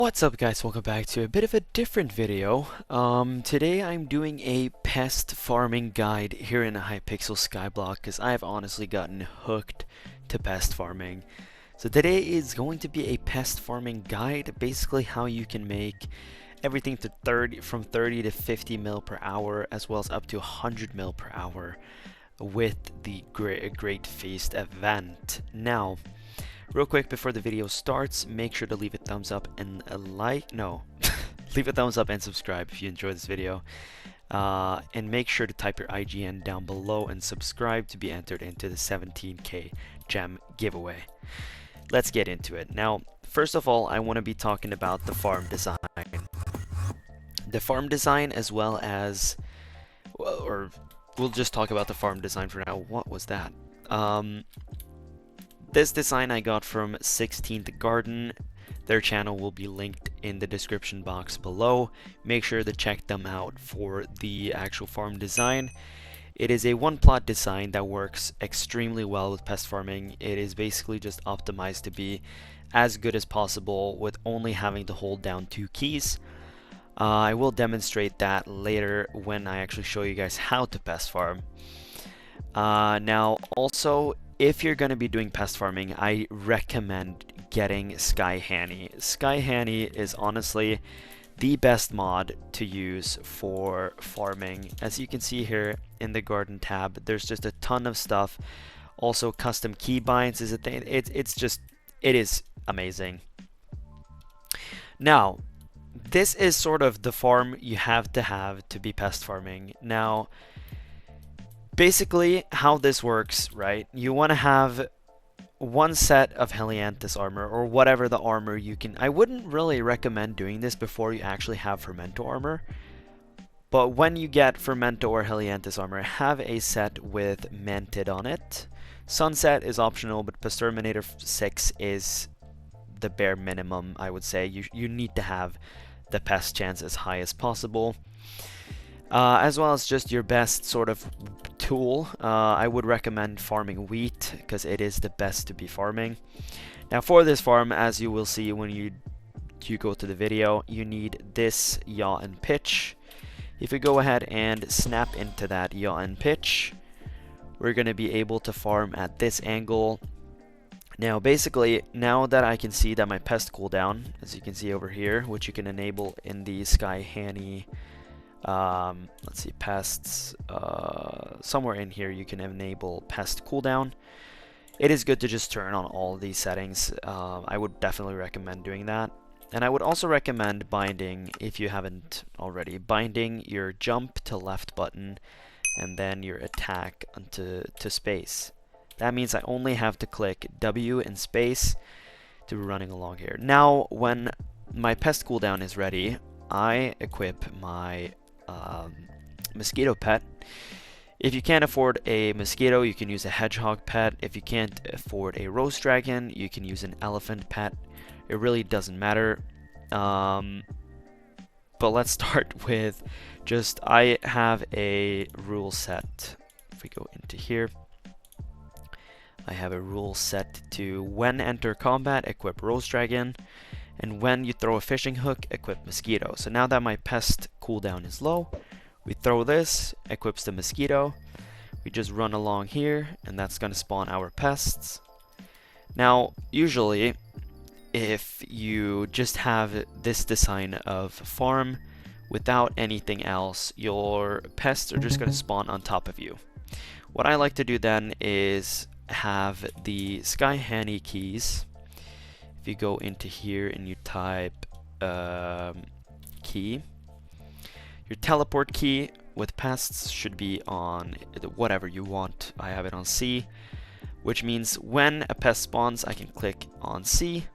What's up guys, welcome back to a bit of a different video. Today I'm doing a pest farming guide here in a Hypixel SkyBlock because I've honestly gotten hooked to pest farming. So today is going to be a pest farming guide, basically how you can make everything to from 30 to 50 mil per hour as well as up to 100 mil per hour with the Great Feast event. Now, real quick before the video starts, make sure to leave a thumbs up and a like. No, leave a thumbs up and subscribe if you enjoyed this video. And make sure to type your IGN down below and subscribe to be entered into the 17k gem giveaway. Let's get into it. Now, first of all, I want to be talking about the farm design. The farm design as well as, or we'll just talk about the farm design for now. What was that? This design I got from 16th Garden. Their channel will be linked in the description box below. Make sure to check them out for the actual farm design. It is a one-plot design that works extremely well with pest farming. It is basically just optimized to be as good as possible with only having to hold down 2 keys. I will demonstrate that later when I actually show you guys how to pest farm. Now also, if you're going to be doing pest farming, I recommend getting SkyHanny. SkyHanny is honestly the best mod to use for farming. As you can see here in the garden tab, there's just a ton of stuff. Also, custom keybinds is a thing. It is amazing. Now, this is sort of the farm you have to be pest farming. Now, basically, how this works, right? You want to have one set of Helianthus armor, or whatever the armor you can. I wouldn't really recommend doing this before you actually have Fermento armor. But when you get Fermento or Helianthus armor, have a set with Mantid on it. Sunset is optional, but Pesterminator 6 is the bare minimum, I would say. You need to have the pest chance as high as possible. As well as just your best sort of tool. I would recommend farming wheat because it is the best to be farming. Now for this farm, as you will see when you go to the video, you need this yaw and pitch. If we go ahead and snap into that yaw and pitch, we're going to be able to farm at this angle. Now basically, now that I can see that my pest cooldown, as you can see over here, which you can enable in the SkyHanny, let's see, pests, somewhere in here you can enable pest cooldown. It is good to just turn on all of these settings. I would definitely recommend doing that. And I would also recommend binding, if you haven't already, binding your jump to left button and then your attack to space. That means I only have to click W and space to be running along here. Now when my pest cooldown is ready, I equip my mosquito pet. If you can't afford a mosquito, you can use a hedgehog pet. If you can't afford a roast dragon, you can use an elephant pet. It really doesn't matter. But let's start with just, I have a rule set. If we go into here, I have a rule set to when enter combat, equip roast dragon. And when you throw a fishing hook, equip mosquito. So now that my pest cooldown is low, we throw this, equips the mosquito. We just run along here, and that's going to spawn our pests. Now, usually, if you just have this design of farm without anything else, your pests are just going to spawn on top of you. What I like to do then is have the SkyHanny keys. If you go into here and you type key, your teleport key with pests should be on whatever you want. I have it on C, which means when a pest spawns, I can click on C,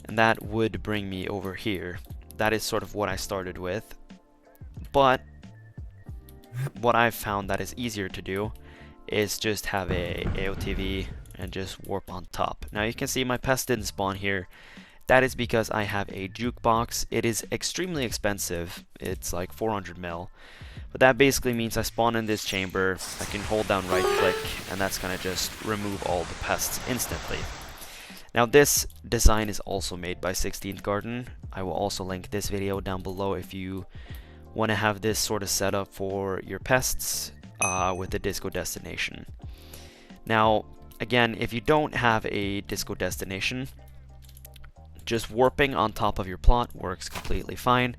and that would bring me over here. That is sort of what I started with, but what I've found that is easier to do is just have a AOTV and just warp on top. Now you can see my pest didn't spawn here. That is because I have a jukebox. It is extremely expensive. It's like 400 mil. But that basically means I spawn in this chamber, I can hold down right click, and that's gonna just remove all the pests instantly. Now this design is also made by 16th Garden. I will also link this video down below if you want to have this sort of setup for your pests with a disco destination. Now again, if you don't have a disco destination, just warping on top of your plot works completely fine.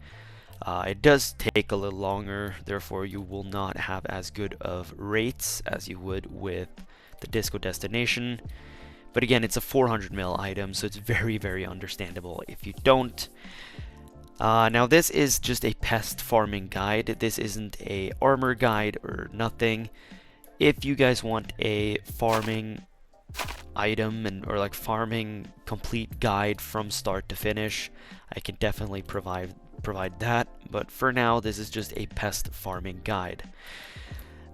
It does take a little longer, therefore you will not have as good of rates as you would with the disco destination. But again, it's a 400 mil item, so it's very, very understandable if you don't. Now this is just a pest farming guide. This isn't a armor guide or nothing. If you guys want a farming item or like farming complete guide from start to finish, I can definitely provide that. But for now, this is just a pest farming guide.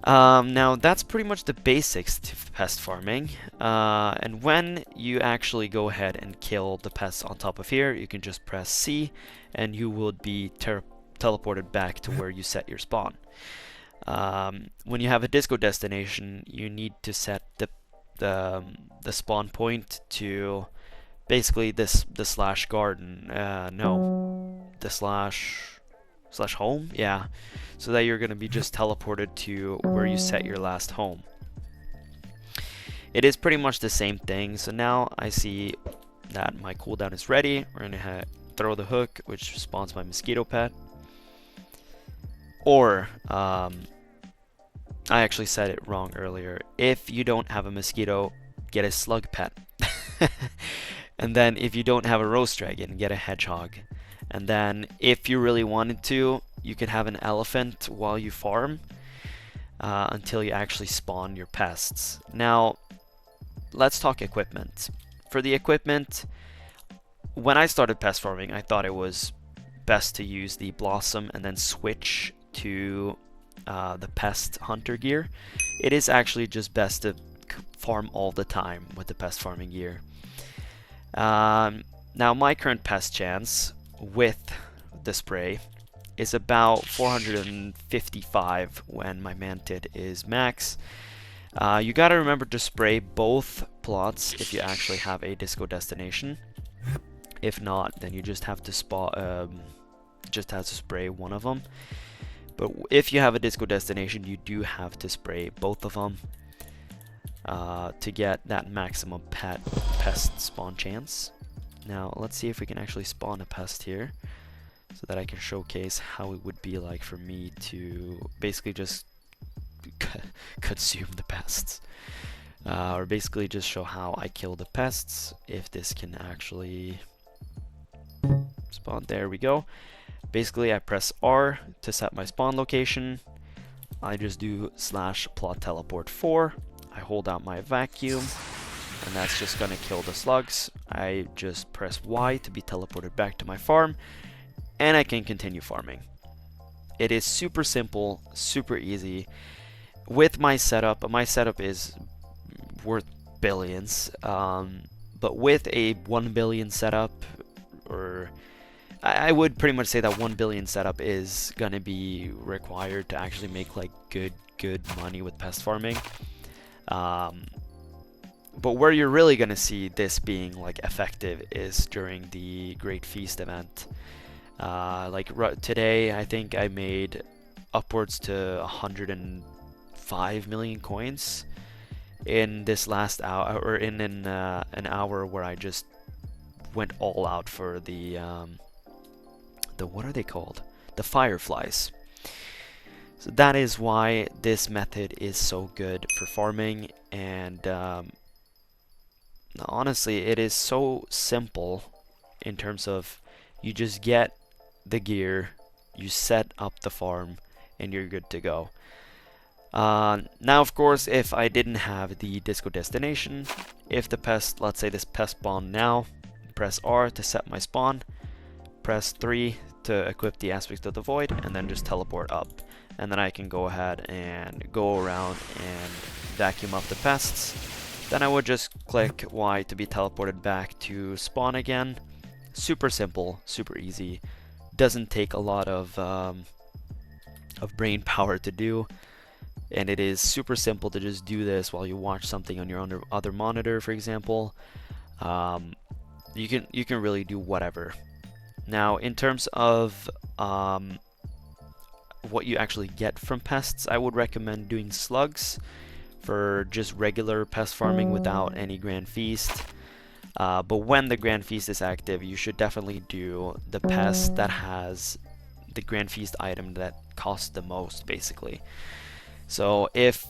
Now that's pretty much the basics to pest farming, and when you actually go ahead and kill the pests on top of here, you can just press C and you would be teleported back to where you set your spawn. When you have a disco destination, you need to set the spawn point to basically the slash garden, no, the slash home, yeah, so that you're going to be just teleported to where you set your last home. It is pretty much the same thing. So now I see that my cooldown is ready. We're going to throw the hook, which spawns my mosquito pet. Or I actually said it wrong earlier. If you don't have a mosquito, get a slug pet. And then if you don't have a roast dragon, get a hedgehog. And then if you really wanted to, you could have an elephant while you farm until you actually spawn your pests. Now, let's talk equipment. For the equipment, when I started pest farming, I thought it was best to use the blossom and then switch to the pest hunter gear. It is actually just best to farm all the time with the pest farming gear. Now my current pest chance with the spray is about 455 when my mantid is max. You gotta remember to spray both plots if you actually have a disco destination. If not, then you just have to spray one of them. But if you have a disco destination, you do have to spray both of them to get that maximum pest spawn chance. Now let's see if we can actually spawn a pest here, so that I can showcase how it would be like for me to basically just consume the pests, or basically just show how I kill the pests. If this can actually spawn, there we go. Basically I press R to set my spawn location. I just do /plot teleport 4. I hold out my vacuum, and that's just gonna kill the slugs. I just press Y to be teleported back to my farm, and I can continue farming. It is super simple, super easy. With my setup is worth billions, but with a 1 billion setup, or I would pretty much say that 1 billion setup is gonna be required to actually make like good money with pest farming. But where you're really gonna see this being like effective is during the Great Feast event. Like today, I think I made upwards to 105 million coins in this last hour, or in an hour where I just went all out for the what are they called? The fireflies. So that is why this method is so good for farming, and honestly, it is so simple in terms of you just get the gear, you set up the farm, and you're good to go. Now, of course, if I didn't have the disco destination, if the pest, let's say this pest spawned now, press R to set my spawn, press 3 to equip the Aspect of the Void, and then just teleport up. And then I can go ahead and go around and vacuum up the pests. Then I would just click Y to be teleported back to spawn again. Super simple, super easy. Doesn't take a lot of brain power to do. And it is super simple to just do this while you watch something on your other monitor, for example. You can really do whatever. Now, in terms of what you actually get from pests, I would recommend doing slugs for just regular pest farming without any grand feast. But when the grand feast is active, you should definitely do the pest that has the grand feast item that costs the most, basically. So if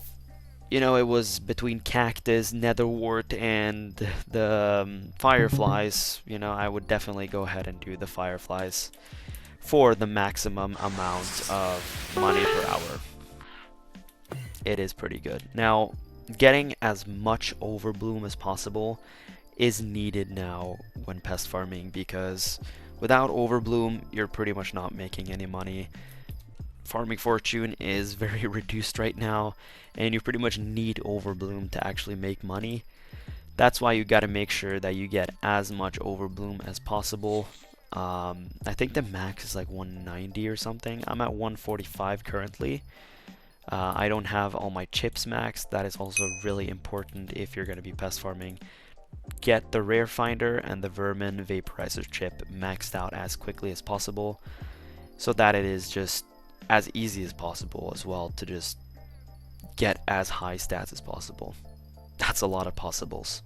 it was between cactus, netherwort, and the fireflies, I would definitely go ahead and do the fireflies for the maximum amount of money per hour. It is pretty good. Now, getting as much overbloom as possible is needed now when pest farming, because without overbloom, you're pretty much not making any money. Farming fortune is very reduced right now, and you pretty much need overbloom to actually make money. That's why you got to make sure that you get as much overbloom as possible. I think the max is like 190 or something. I'm at 145 currently. I don't have all my chips maxed. That is also really important if you're going to be pest farming. Get the rare finder and the vermin vaporizer chip maxed out as quickly as possible, so that it is just as easy as possible as well to just get as high stats as possible. That's a lot of possibles.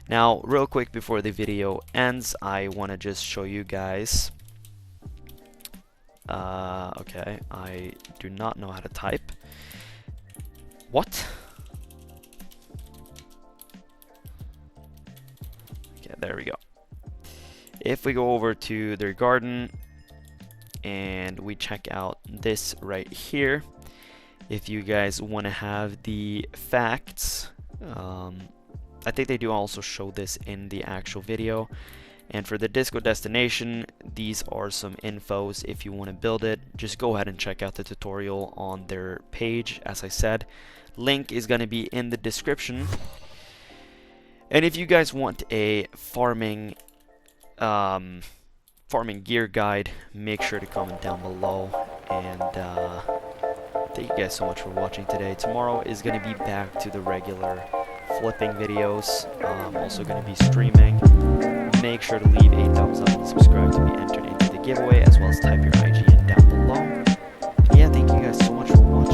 Now, real quick before the video ends, I want to just show you guys. Okay, I do not know how to type. What? Okay, there we go. If we go over to their garden and we check out this right here, if you guys want to have the facts, I think they do also show this in the actual video. And for the disco destination, these are some infos. If you want to build it, just go ahead and check out the tutorial on their page. As I said, link is going to be in the description. And if you guys want a farming gear guide, make sure to comment down below. And thank you guys so much for watching today. Tomorrow is going to be back to the regular flipping videos. I'm also going to be streaming. Make sure to leave a thumbs up and subscribe to be entered into the giveaway, as well as type your IGN down below. And yeah, thank you guys so much for watching.